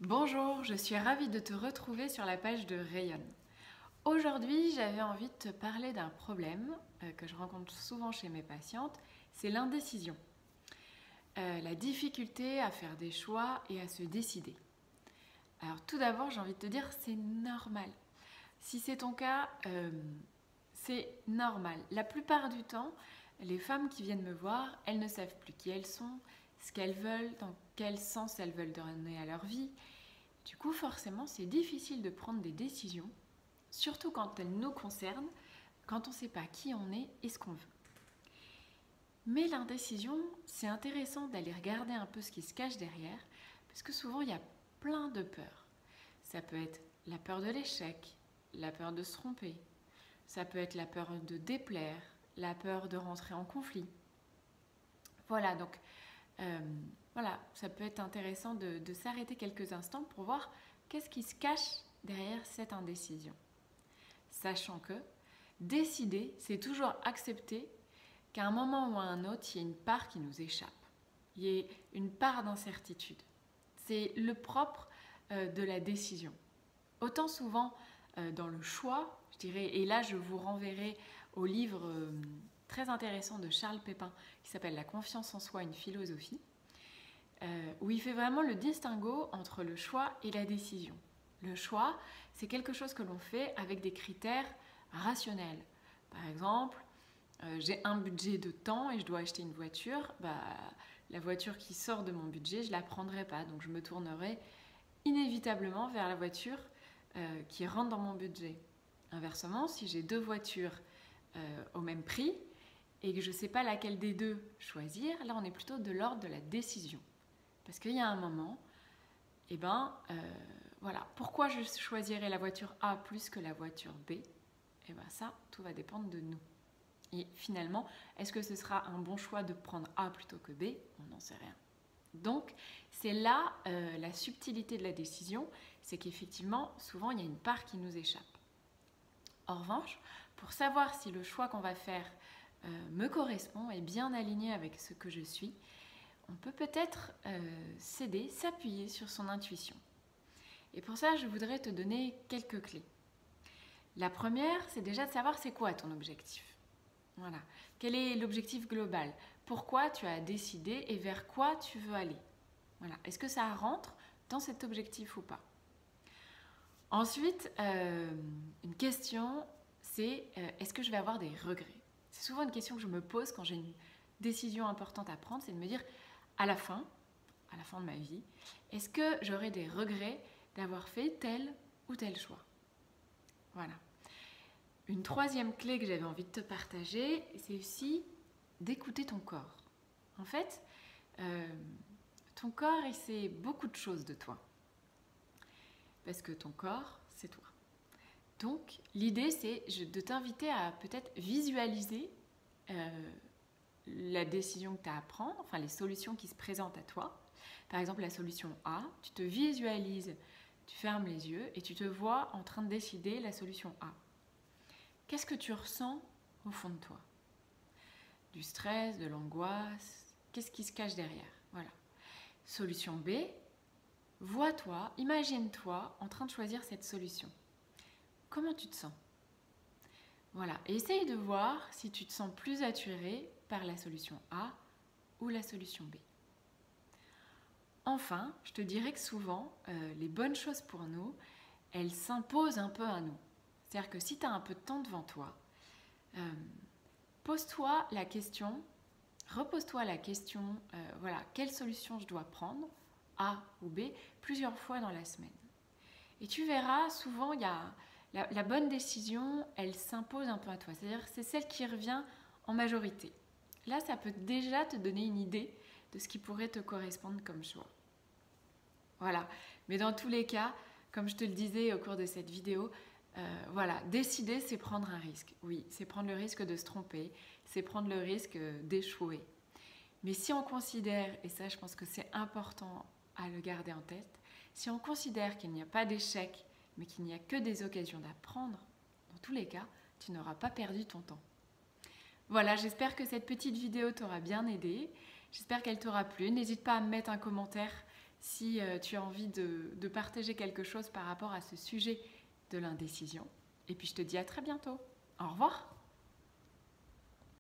Bonjour, je suis ravie de te retrouver sur la page de Rayonne. Aujourd'hui, j'avais envie de te parler d'un problème que je rencontre souvent chez mes patientes, c'est l'indécision. La difficulté à faire des choix et à se décider. Alors tout d'abord, j'ai envie de te dire, c'est normal. Si c'est ton cas, c'est normal. La plupart du temps, les femmes qui viennent me voir, elles ne savent plus qui elles sont, ce qu'elles veulent, dans quel sens elles veulent donner à leur vie. Du coup, forcément, c'est difficile de prendre des décisions, surtout quand elles nous concernent, quand on ne sait pas qui on est et ce qu'on veut. Mais l'indécision, c'est intéressant d'aller regarder un peu ce qui se cache derrière, parce que souvent, il y a plein de peurs. Ça peut être la peur de l'échec, la peur de se tromper, ça peut être la peur de déplaire, la peur de rentrer en conflit. Voilà, donc ça peut être intéressant de s'arrêter quelques instants pour voir qu'est-ce qui se cache derrière cette indécision. Sachant que décider, c'est toujours accepter qu'à un moment ou à un autre, il y a une part qui nous échappe. Il y a une part d'incertitude. C'est le propre de la décision. Autant souvent dans le choix, je dirais, et là je vous renverrai au livre très intéressant de Charles Pépin qui s'appelle La confiance en soi, une philosophie, où il fait vraiment le distinguo entre le choix et la décision. Le choix, c'est quelque chose que l'on fait avec des critères rationnels. Par exemple, j'ai un budget de temps et je dois acheter une voiture. La voiture qui sort de mon budget, je ne la prendrai pas. Donc je me tournerai inévitablement vers la voiture qui rentre dans mon budget. Inversement, si j'ai deux voitures au même prix et que je ne sais pas laquelle des deux choisir, là on est plutôt de l'ordre de la décision. Parce qu'il y a un moment, pourquoi je choisirais la voiture A plus que la voiture B? Ça, tout va dépendre de nous. Et finalement, est-ce que ce sera un bon choix de prendre A plutôt que B? On n'en sait rien. Donc, c'est là la subtilité de la décision, c'est qu'effectivement, souvent, il y a une part qui nous échappe. En revanche, pour savoir si le choix qu'on va faire me correspond, est bien aligné avec ce que je suis, on peut peut-être s'appuyer sur son intuition. Et pour ça, je voudrais te donner quelques clés. La première, c'est déjà de savoir c'est quoi ton objectif. Voilà. Quel est l'objectif global? Pourquoi tu as décidé et vers quoi tu veux aller? Voilà. Est-ce que ça rentre dans cet objectif ou pas? Ensuite, une question, c'est est-ce que je vais avoir des regrets? C'est souvent une question que je me pose quand j'ai une décision importante à prendre, c'est de me dire à la fin de ma vie, est-ce que j'aurai des regrets d'avoir fait tel ou tel choix? Voilà. Une troisième clé que j'avais envie de te partager, c'est aussi d'écouter ton corps. En fait, ton corps, il sait beaucoup de choses de toi. Parce que ton corps, c'est toi. Donc, l'idée, c'est de t'inviter à peut-être visualiser la décision que tu as à prendre, enfin les solutions qui se présentent à toi. Par exemple, la solution A, tu te visualises, tu fermes les yeux et tu te vois en train de décider la solution A. Qu'est-ce que tu ressens au fond de toi? Du stress, de l'angoisse, qu'est-ce qui se cache derrière? Voilà. Solution B, vois-toi, imagine-toi en train de choisir cette solution. Comment tu te sens? Voilà, et essaye de voir si tu te sens plus attiré par la solution A ou la solution B. Enfin, je te dirais que souvent, les bonnes choses pour nous, elles s'imposent un peu à nous. C'est-à-dire que si tu as un peu de temps devant toi, pose-toi la question, repose-toi la question, quelle solution je dois prendre, A ou B, plusieurs fois dans la semaine. Et tu verras, souvent, il y a la bonne décision, elle s'impose un peu à toi. C'est-à-dire que c'est celle qui revient en majorité. Là, ça peut déjà te donner une idée de ce qui pourrait te correspondre comme choix. Voilà. Mais dans tous les cas, comme je te le disais au cours de cette vidéo, décider, c'est prendre un risque. Oui, c'est prendre le risque de se tromper, c'est prendre le risque d'échouer. Mais si on considère, et ça je pense que c'est important à le garder en tête, si on considère qu'il n'y a pas d'échec, mais qu'il n'y a que des occasions d'apprendre, dans tous les cas, tu n'auras pas perdu ton temps. Voilà, j'espère que cette petite vidéo t'aura bien aidé, j'espère qu'elle t'aura plu. N'hésite pas à me mettre un commentaire si tu as envie de partager quelque chose par rapport à ce sujet de l'indécision. Et puis je te dis à très bientôt. Au revoir.